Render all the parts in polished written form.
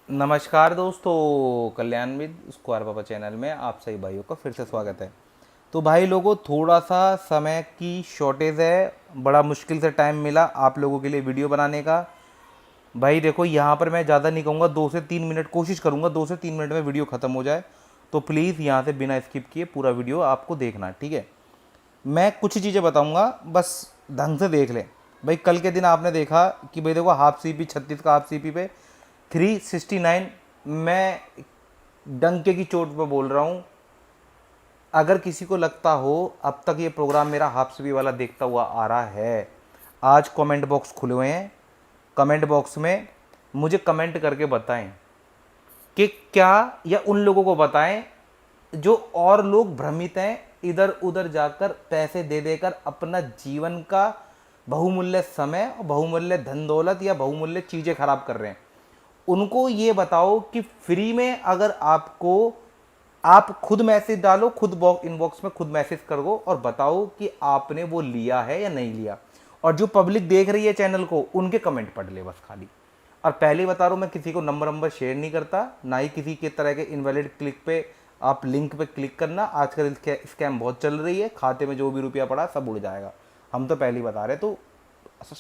नमस्कार दोस्तों, कल्याण with square पापा चैनल में आप सभी भाइयों का फिर से स्वागत है। तो भाई लोगों, थोड़ा सा समय की शॉर्टेज है, बड़ा मुश्किल से टाइम मिला आप लोगों के लिए वीडियो बनाने का। भाई देखो, यहाँ पर मैं ज़्यादा नहीं कहूँगा, 2 से 3 मिनट कोशिश करूँगा 2 से 3 मिनट में वीडियो ख़त्म हो जाए। तो प्लीज़ यहाँ से बिना स्किप किए पूरा वीडियो आपको देखना, ठीक है। मैं कुछ चीज़ें बताऊँगा, बस ढंग से देख लें। भाई कल के दिन आपने देखा कि भाई देखो, हाफ सी पी 36 का हाफ सी पी पे 369। मैं डंके की चोट पे बोल रहा हूँ, अगर किसी को लगता हो अब तक ये प्रोग्राम मेरा हाफ सी पी वाला देखता हुआ आ रहा है, आज कमेंट बॉक्स खुले हुए हैं। कमेंट बॉक्स में मुझे कमेंट करके बताएं कि क्या, या उन लोगों को बताएं जो और लोग भ्रमित हैं, इधर उधर जाकर पैसे दे देकर अपना जीवन का बहुमूल्य समय और बहुमूल्य धन दौलत या बहुमूल्य चीज़ें खराब कर रहे हैं। उनको ये बताओ कि फ्री में अगर आपको, आप खुद मैसेज डालो, खुद इनबॉक्स में खुद मैसेज करो और बताओ कि आपने वो लिया है या नहीं लिया। और जो पब्लिक देख रही है चैनल को, उनके कमेंट पढ़ ले बस खाली। और पहले ही बता रहा हूँ, मैं किसी को नंबर शेयर नहीं करता, ना ही किसी के तरह के इनवैलिड क्लिक पे, आप लिंक पे क्लिक करना। आजकल स्कैम बहुत चल रही है, खाते में जो भी रुपया पड़ा सब उड़ जाएगा। हम तो पहले ही बता रहे, तो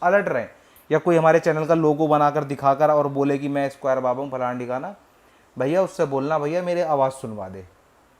अलर्ट रहें। या कोई हमारे चैनल का लोगो बनाकर दिखाकर और बोले कि मैं स्क्वायर बाबा हूँ फलाना ठिकाना, भैया उससे बोलना भैया मेरे आवाज़ सुनवा दे।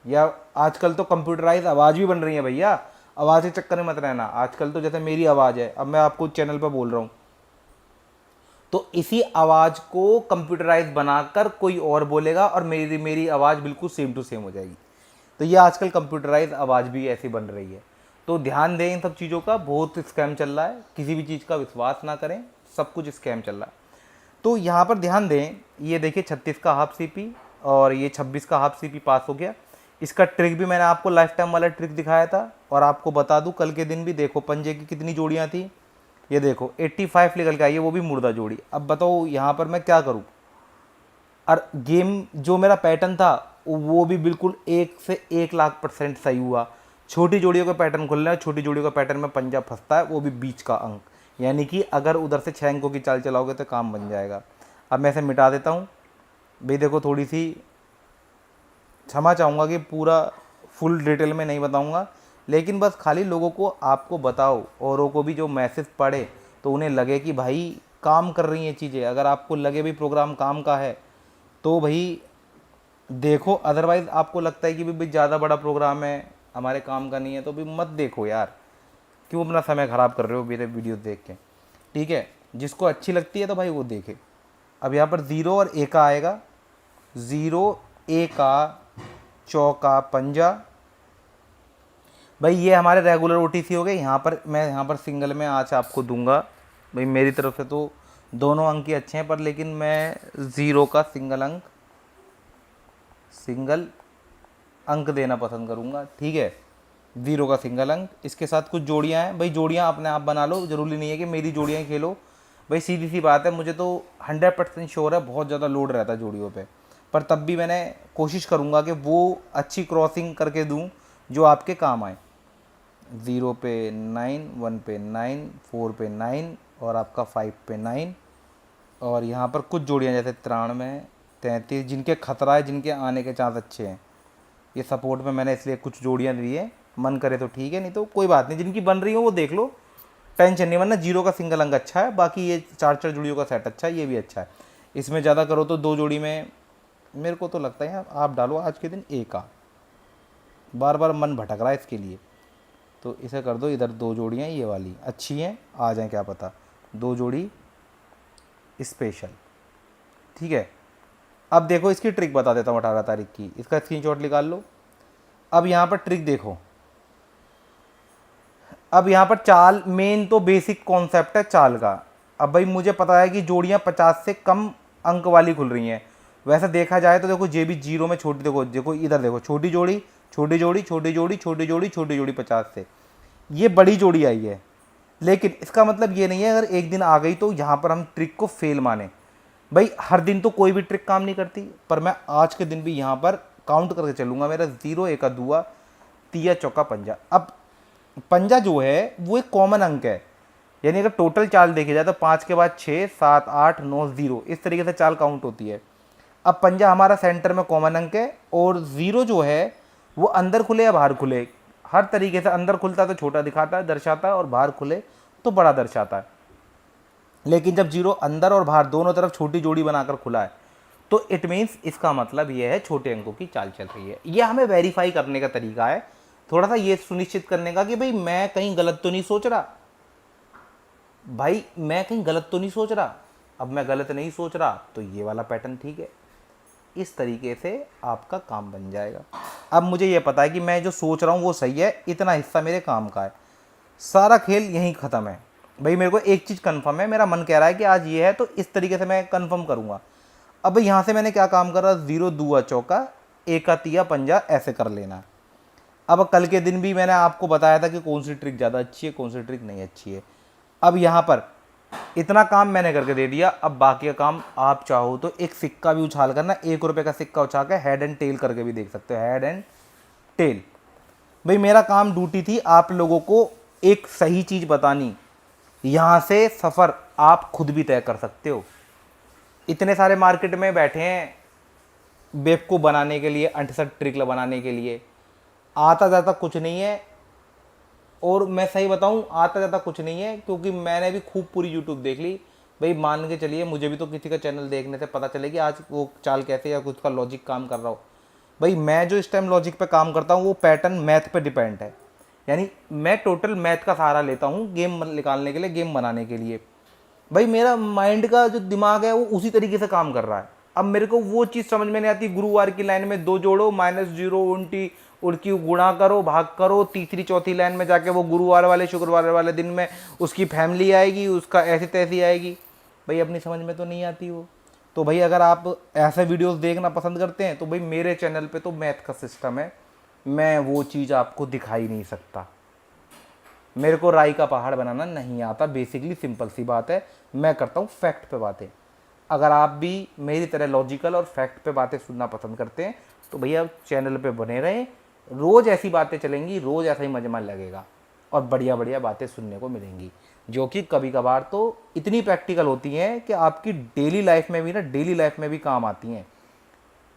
या आजकल तो कंप्यूटराइज आवाज़ भी बन रही है भैया, आवाज़ के चक्कर में मत रहना। आजकल तो जैसे मेरी आवाज़ है, अब मैं आपको चैनल पर बोल रहा हूँ, तो इसी आवाज़ को कंप्यूटराइज बनाकर कोई और बोलेगा और मेरी मेरी आवाज़ बिल्कुल सेम टू सेम हो जाएगी। तो ये आजकल कंप्यूटराइज आवाज़ भी ऐसी बन रही है। तो ध्यान दें इन सब चीज़ों का, बहुत स्कैम चल रहा है, किसी भी चीज़ का विश्वास ना करें, सब कुछ स्कैम चल रहा है। तो यहाँ पर ध्यान दें, ये देखिए 36 का हाफ सीपी और ये 26 का हाफ सीपी पास हो गया। इसका ट्रिक भी मैंने आपको लाइफ टाइम वाला ट्रिक दिखाया था। और आपको बता दूं, कल के दिन भी देखो पंजे की कितनी जोड़ियाँ थी। ये देखो 85 निकल के आई है, वो भी मुर्दा जोड़ी। अब बताओ यहाँ पर मैं क्या करूँ। और गेम जो मेरा पैटर्न था वो भी बिल्कुल 1 से 1 लाख% सही हुआ। छोटी जोड़ियों का पैटर्न खुल रहा है, छोटी जोड़ियों का पैटर्न में पंजा फंसता है, वो भी बीच का अंक। यानी कि अगर उधर से 6 अंकों की चाल चलाओगे तो काम बन जाएगा। अब मैं इसे मिटा देता हूँ। भाई देखो, थोड़ी सी क्षमा चाहूँगा कि पूरा फुल डिटेल में नहीं बताऊँगा, लेकिन बस खाली लोगों को आपको बताओ, औरों को भी जो मैसेज पढ़े तो उन्हें लगे कि भाई काम कर रही हैं चीज़ें। अगर आपको लगे भी प्रोग्राम काम का है तो भाई देखो, अदरवाइज़ आपको लगता है कि भाई ज़्यादा बड़ा प्रोग्राम है, हमारे काम का नहीं है, तो भी मत देखो यार। क्यों अपना समय ख़राब कर रहे हो मेरे वीडियो देख के, ठीक है। जिसको अच्छी लगती है तो भाई वो देखे। अब यहाँ पर 0 और ए का आएगा, 0 ए का चौका पंजा। भाई ये हमारे रेगुलर ओटीसी हो गए। यहाँ पर मैं यहाँ पर सिंगल में आज आपको दूंगा। भाई मेरी तरफ से तो दोनों अंक ही अच्छे हैं, पर लेकिन मैं 0 का सिंगल अंक देना पसंद करूँगा, ठीक है। 0 का सिंगल अंक, इसके साथ कुछ जोड़ियाँ हैं। भाई जोड़ियाँ अपने आप बना लो, ज़रूरी नहीं है कि मेरी जोड़ियाँ ही खेलो। भाई सीधी सी बात है, मुझे तो 100% श्योर है बहुत ज़्यादा लोड रहता है जोड़ियों पे, पर तब भी मैंने कोशिश करूँगा कि वो अच्छी क्रॉसिंग करके दूँ जो आपके काम आए। 0 पे 9, 1 पे 9, 4 पे 9 और आपका 5 पे 9। और यहाँ पर कुछ जोड़ियाँ जैसे 93, 33 जिनके खतरा है, जिनके आने के चांस अच्छे हैं। ये सपोर्ट में मैंने इसलिए कुछ जोड़ियाँ ली है, मन करे तो ठीक है, नहीं तो कोई बात नहीं। जिनकी बन रही हो वो देख लो, टेंशन नहीं। वरना 0 का सिंगल अंक अच्छा है, बाकी ये 4 जोड़ियों का सेट अच्छा है, ये भी अच्छा है। इसमें ज़्यादा करो तो 2 जोड़ी में मेरे को तो लगता है आप डालो आज के दिन ए का। बार बार मन भटक रहा है इसके लिए, तो इसे कर दो इधर। 2 जोड़ियाँ ये वाली अच्छी हैं, आ जाएँ क्या पता। 2 जोड़ी स्पेशल, ठीक है। अब देखो इसकी ट्रिक बता देता हूँ 18 तारीख की, इसका स्क्रीनशॉट निकाल लो। अब यहाँ पर ट्रिक देखो। अब यहाँ पर चाल, मेन तो बेसिक कॉन्सेप्ट है चाल का। अब भाई मुझे पता है कि जोड़ियाँ 50 से कम अंक वाली खुल रही हैं। वैसे देखा जाए तो देखो, जे भी 0 में छोटी, देखो देखो इधर देखो, छोटी जोड़ी छोटी जोड़ी छोटी जोड़ी छोटी जोड़ी छोटी जोड़ी 50 से, ये बड़ी जोड़ी आई है। लेकिन इसका मतलब ये नहीं है अगर एक दिन आ गई तो यहाँ पर हम ट्रिक को फेल माने। भाई हर दिन तो कोई भी ट्रिक काम नहीं करती, पर मैं आज के दिन भी यहाँ पर काउंट करके चलूँगा। मेरा 0 1 दुआ, तिया चौका पंजा। अब पंजा जो है वो एक कॉमन अंक है, यानी अगर टोटल चाल देखी जाए तो 5 के बाद 6, 7, 8, 9, 0 इस तरीके से चाल काउंट होती है। अब पंजा हमारा सेंटर में कॉमन अंक है और 0 जो है वो अंदर खुले या बाहर खुले, हर तरीके से अंदर खुलता है तो छोटा दिखाता है दर्शाता है और बाहर खुले तो बड़ा दर्शाता है। लेकिन जब 0 अंदर और बाहर दोनों तरफ छोटी जोड़ी बनाकर खुला है तो इट मीन्स इसका मतलब ये है छोटे अंकों की चाल चल रही है। ये हमें वेरीफाई करने का तरीका है, थोड़ा सा ये सुनिश्चित करने का कि भाई मैं कहीं गलत तो नहीं सोच रहा, भाई मैं कहीं गलत तो नहीं सोच रहा। अब मैं गलत नहीं सोच रहा तो ये वाला पैटर्न ठीक है। इस तरीके से आपका काम बन जाएगा। अब मुझे ये पता है कि मैं जो सोच रहा हूँ वो सही है, इतना हिस्सा मेरे काम का है, सारा खेल यहीं ख़त्म है। भाई मेरे को एक चीज़ कंफर्म है, मेरा मन कह रहा है कि आज ये है तो इस तरीके से मैं कंफर्म करूँगा। अब भाई यहाँ से मैंने क्या काम करा, 0 दूआ चौका, एका तिया पंजा ऐसे कर लेना। अब कल के दिन भी मैंने आपको बताया था कि कौन सी ट्रिक ज़्यादा अच्छी है कौन सी ट्रिक नहीं अच्छी है। अब यहाँ पर इतना काम मैंने करके दे दिया, अब बाकी का काम आप चाहो तो एक सिक्का भी उछाल करना, 1 रुपये का सिक्का उछाल के हेड एंड टेल करके भी देख सकते हो, हेड एंड टेल। भाई मेरा काम ड्यूटी थी आप लोगों को एक सही चीज़ बतानी, यहाँ से सफ़र आप खुद भी तय कर सकते हो। इतने सारे मार्केट में बैठे हैं बेवकूफ़ बनाने के लिए, 68 ट्रिक बनाने के लिए, आता जाता कुछ नहीं है। और मैं सही बताऊं आता जाता कुछ नहीं है, क्योंकि मैंने भी खूब पूरी यूट्यूब देख ली। भाई मान के चलिए मुझे भी तो किसी का चैनल देखने से पता चले कि आज वो चाल कैसे या कुछ का लॉजिक काम कर रहा हो। भाई मैं जो इस टाइम लॉजिक पे काम करता हूँ वो पैटर्न मैथ पे डिपेंड है, यानी मैं टोटल मैथ का सहारा लेता हूँ गेम निकालने के लिए, गेम बनाने के लिए। भाई मेरा माइंड का जो दिमाग है वो उसी तरीके से काम कर रहा है। अब मेरे को वो चीज़ समझ में नहीं आती, गुरुवार की लाइन में 2 जोड़ो, -0 उल्टी उड़की गुणा करो भाग करो, तीसरी चौथी लाइन में जाके वो गुरुवार वाले शुक्रवार वाले दिन में उसकी फैमिली आएगी, उसका ऐसी तैसी आएगी। भाई अपनी समझ में तो नहीं आती वो। तो भाई अगर आप ऐसे वीडियोस देखना पसंद करते हैं तो भाई मेरे चैनल पे तो मैथ का सिस्टम है, मैं वो चीज़ आपको दिखा ही नहीं सकता। मेरे को राई का पहाड़ बनाना नहीं आता, बेसिकली सिंपल सी बात है, मैं करता हूँ फैक्ट पे बातें। अगर आप भी मेरी तरह लॉजिकल और फैक्ट पे बातें सुनना पसंद करते हैं तो भैया चैनल पे बने रहें, रोज़ ऐसी बातें चलेंगी, रोज़ ऐसा ही मजमा लगेगा और बढ़िया बढ़िया बातें सुनने को मिलेंगी, जो कि कभी कभार तो इतनी प्रैक्टिकल होती हैं कि आपकी डेली लाइफ में भी ना, डेली लाइफ में भी काम आती हैं।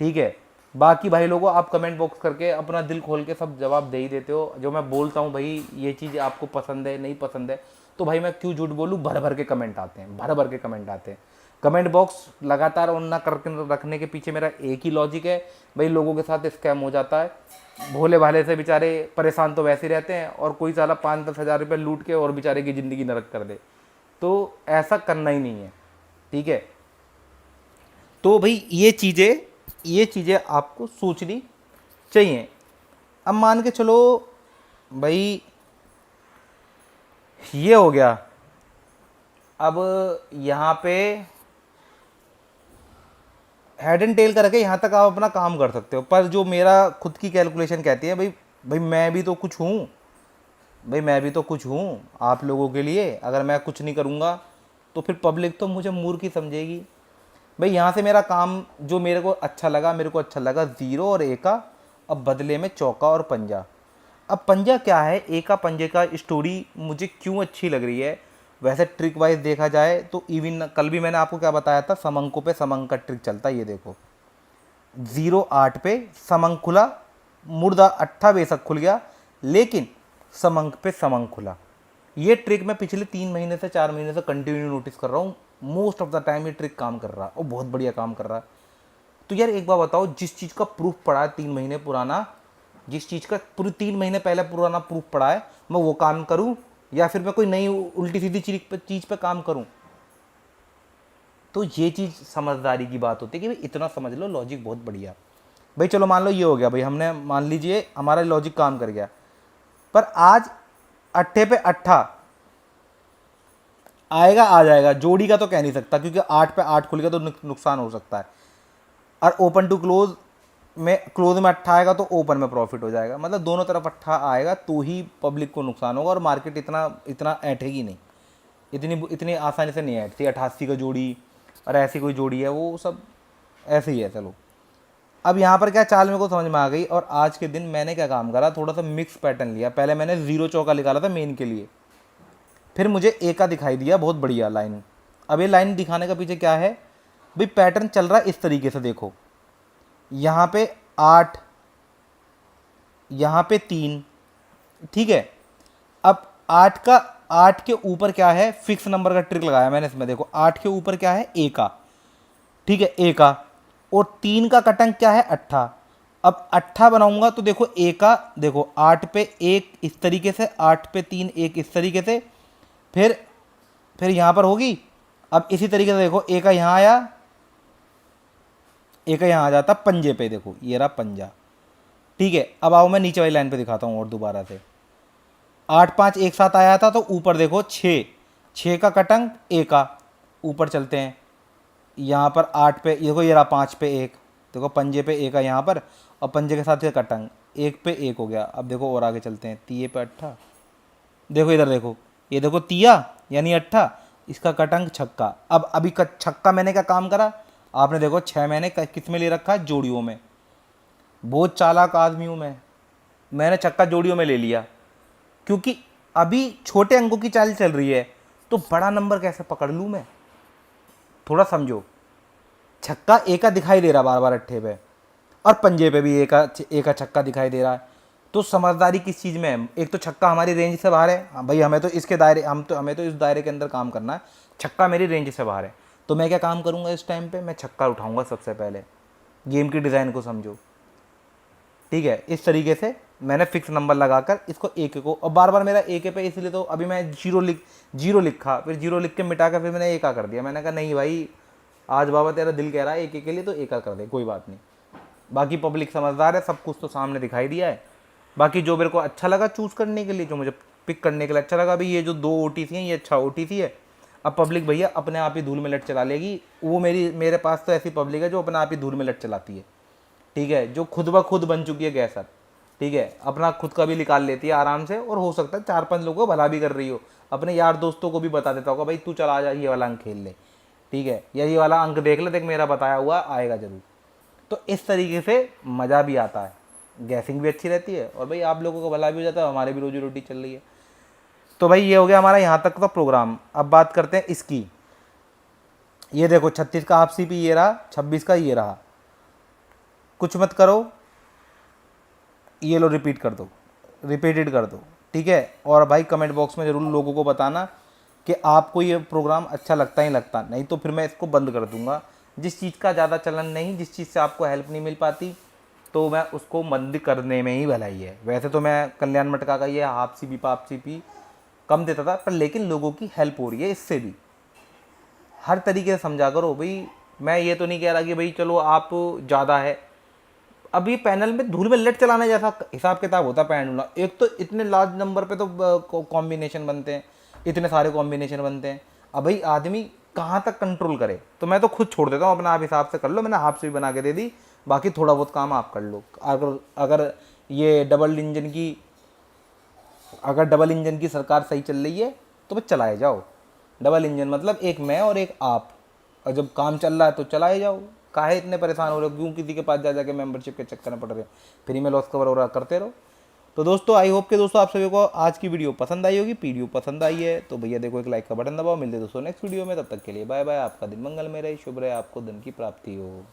ठीक है, बाकी भाई लोगों आप कमेंट बॉक्स करके अपना दिल खोल के सब जवाब दे ही देते हो। जो मैं बोलता हूँ भाई ये चीज़ आपको पसंद है नहीं पसंद है, तो भाई मैं क्यों झूठ बोलूँ, भर भर के कमेंट आते हैं, भर भर के कमेंट आते हैं। कमेंट बॉक्स लगातार ऑन ना करके रखने के पीछे मेरा एक ही लॉजिक है, भाई लोगों के साथ स्कैम हो जाता है। भोले भाले से बेचारे परेशान तो वैसे ही रहते हैं और कोई साला 5-10 हज़ार रुपये लूट के और बेचारे की ज़िंदगी नरक कर दे, तो ऐसा करना ही नहीं है। ठीक है, तो भाई ये चीज़ें आपको सोचनी चाहिए। अब मान के चलो भाई ये हो गया, अब यहाँ पे हेड एंड टेल करके यहाँ तक आप अपना काम कर सकते हो, पर जो मेरा खुद की कैलकुलेशन कहती है भाई भाई मैं भी तो कुछ हूँ, भाई मैं भी तो कुछ हूँ आप लोगों के लिए। अगर मैं कुछ नहीं करूँगा तो फिर पब्लिक तो मुझे मूर्ख ही समझेगी। भाई यहाँ से मेरा काम जो मेरे को अच्छा लगा, 0 और ए का, अब बदले में चौका और पंजा। अब पंजा क्या है, ए का पंजे का स्टोरी मुझे क्यों अच्छी लग रही है, वैसे ट्रिक वाइज देखा जाए तो इवन कल भी मैंने आपको क्या बताया था, समंकों पे समंक का ट्रिक चलता है। ये देखो 0-8 पे समंक खुला, मुर्दा 8 बेशक खुल गया लेकिन समंक पे समंक खुला। ये ट्रिक मैं पिछले 3 महीने से 4 महीने से कंटिन्यू नोटिस कर रहा हूँ, मोस्ट ऑफ द टाइम ये ट्रिक काम कर रहा है और बहुत बढ़िया काम कर रहा है। तो यार एक बार बताओ, जिस चीज़ का प्रूफ पड़ा है 3 महीने पुराना, जिस चीज़ का पूरी 3 महीने पहले पुराना प्रूफ पड़ा है, मैं वो काम करूं या फिर मैं कोई नई उल्टी सीधी चीज़ पे काम करूं? तो ये चीज़ समझदारी की बात होती है कि भाई इतना समझ लो, लॉजिक बहुत बढ़िया। भाई चलो मान लो ये हो गया, भाई हमने मान लीजिए हमारा लॉजिक काम कर गया, पर आज 8 पे 8 आएगा आ जाएगा, जोड़ी का तो कह नहीं सकता क्योंकि 8 पे 8 खुल गया तो नुकसान हो सकता है। और ओपन टू क्लोज में, क्लोज में 8 आएगा तो ओपन में प्रॉफिट हो जाएगा, मतलब दोनों तरफ 8 आएगा तो ही पब्लिक को नुकसान होगा और मार्केट इतना ऐंठेगी नहीं, इतनी आसानी से नहीं ऐंठती। 88 का जोड़ी और ऐसी कोई जोड़ी है वो सब ऐसे ही है। चलो अब यहाँ पर क्या चाल मेरे को समझ में आ गई और आज के दिन मैंने क्या काम करा, थोड़ा सा मिक्स पैटर्न लिया। पहले मैंने 0 चौका निकाला था मेन के लिए, फिर मुझे ए का दिखाई दिया बहुत बढ़िया लाइन। अब ये लाइन दिखाने का पीछे क्या है, भाई पैटर्न चल रहा है इस तरीके से, देखो यहाँ पे 8, यहाँ पे 3, ठीक है। अब 8 के ऊपर क्या है, फिक्स नंबर का ट्रिक लगाया मैंने इसमें, देखो 8 के ऊपर क्या है, ए का, ठीक है, ए का, और 3 का कटंग क्या है, 8। अब 8 बनाऊंगा तो देखो ए का, देखो 8 पे 1 इस तरीके से, 8 पे 3 1 इस तरीके से, फिर यहाँ पर होगी। अब इसी तरीके से देखो ए का यहाँ आया, ए का यहाँ आ जाता पंजे पे, देखो ये रहा पंजा, ठीक है। अब आओ मैं नीचे वाली लाइन पे दिखाता हूँ और दोबारा से, 8 5 एक साथ आया था तो ऊपर देखो 6 का कटंग ए का, ऊपर चलते हैं यहाँ पर 8 पे, देखो ये रहा 5 पे 1, देखो पंजे पे ए का यहाँ पर, और पंजे के साथ ये कटंग 1 पे 1 हो गया। अब देखो और आगे चलते हैं, तिये पे 8, देखो इधर देखो, ये देखो तिया यानी 8, इसका कटंग छक्का। अब अभी का छक्का मैंने क्या काम करा, आपने देखो 6 मैंने किस में ले रखा है, जोड़ियों में। बहुत चालाक आदमी हूँ मैंने छक्का जोड़ियों में ले लिया, क्योंकि अभी छोटे अंकों की चाल चल रही है, तो बड़ा नंबर कैसे पकड़ लूँ मैं, थोड़ा समझो। छक्का ए का दिखाई दे रहा बार बार अट्ठे पे, और पंजे पे भी ए का छक्का दिखाई दे रहा है, तो समझदारी किस चीज़ में है, एक तो छक्का हमारी रेंज से बाहर है, हाँ भाई हमें तो इसके दायरे, हमें तो इस दायरे के अंदर काम करना है, छक्का मेरी रेंज से बाहर है। तो मैं क्या काम करूँगा इस टाइम पे, मैं छक्का उठाऊँगा सबसे पहले। गेम की डिज़ाइन को समझो, ठीक है। इस तरीके से मैंने फिक्स नंबर लगाकर इसको ए के को, और बार बार मेरा ए के पे, इसलिए तो अभी मैं जीरो लिखा, फिर जीरो लिख के मिटा कर फिर मैंने ए का कर दिया। मैंने कहा नहीं भाई, आज बाबा तेरा दिल कह रहा है ए के लिए, तो ए का कर दे, कोई बात नहीं। बाकी पब्लिक समझदार है, सब कुछ तो सामने दिखाई दिया है। बाकी जो मेरे को अच्छा लगा चूज़ करने के लिए, जो मुझे पिक करने के लिए अच्छा लगा, भाई ये जो 2 OTC हैं ये अच्छा OTC है। अब पब्लिक भैया अपने आप ही धूल में लट चला लेगी, वो मेरे पास तो ऐसी पब्लिक है जो अपने आप ही धूल में लट चलाती है, ठीक है, जो खुद ब खुद बन चुकी है गैसर, ठीक है, अपना खुद का भी निकाल लेती है आराम से, और हो सकता है 4-5 लोगों को भला भी कर रही हो, अपने यार दोस्तों को भी बता देता होगा भाई तू चला आ जा, ये वाला अंक खेल ले, ठीक है, या ये वाला अंक देख ले, देख मेरा बताया हुआ आएगा जरूर। तो इस तरीके से मज़ा भी आता है, गैसिंग भी अच्छी रहती है, और भाई आप लोगों को भला भी हो जाता है, हमारी भी रोजी रोटी चल रही है। तो भाई ये हो गया हमारा यहाँ तक का प्रोग्राम। अब बात करते हैं इसकी, ये देखो 36 का हाफ CP ये रहा, 26 का ये रहा, कुछ मत करो, ये लो रिपीटेड कर दो, ठीक है। और भाई कमेंट बॉक्स में ज़रूर लोगों को बताना कि आपको ये प्रोग्राम अच्छा लगता ही लगता, नहीं तो फिर मैं इसको बंद कर दूंगा। जिस चीज़ का ज़्यादा चलन नहीं, जिस चीज़ से आपको हेल्प नहीं मिल पाती, तो मैं उसको बंद करने में ही भलाई है। वैसे तो मैं कल्याण मटका का ये हाफ CP पाप CP कम देता था, पर लेकिन लोगों की हेल्प हो रही है इससे भी। हर तरीके से समझा करो भाई, मैं ये तो नहीं कह रहा कि भाई चलो आप ज़्यादा है, अभी पैनल में धूल में लट चलाने जैसा हिसाब किताब होता है पैनल। एक तो इतने लार्ज नंबर पे तो कॉम्बिनेशन बनते हैं, इतने सारे कॉम्बिनेशन बनते हैं, अब भाई आदमी कहाँ तक कंट्रोल करे। तो मैं तो खुद छोड़ देता हूँ, अपना आप हिसाब से कर लो, मैंने हाफ से भी बना के दे दी, बाकी थोड़ा बहुत काम आप कर लो। अगर ये डबल इंजन की सरकार सही चल रही है तो बस चलाए जाओ। डबल इंजन मतलब एक मैं और एक आप, और जब काम चल रहा है तो चलाए जाओ। काहे इतने परेशान हो रहे हो, क्यों किसी के पास जा जाके मेंबरशिप के चक्कर में पड़ रहे हो, फ्री में लॉस कवर हो रहा करते रहो। तो दोस्तों आई होप के दोस्तों आप सभी को आज की वीडियो पसंद आई होगी। वीडियो पसंद आई है तो भैया देखो एक लाइक का बटन दबाओ। मिलते दोस्तों नेक्स्ट वीडियो में, तब तक के लिए बाय बाय। आपका दिन मंगल में रहे, शुभ रहे, आपको धन की प्राप्ति हो।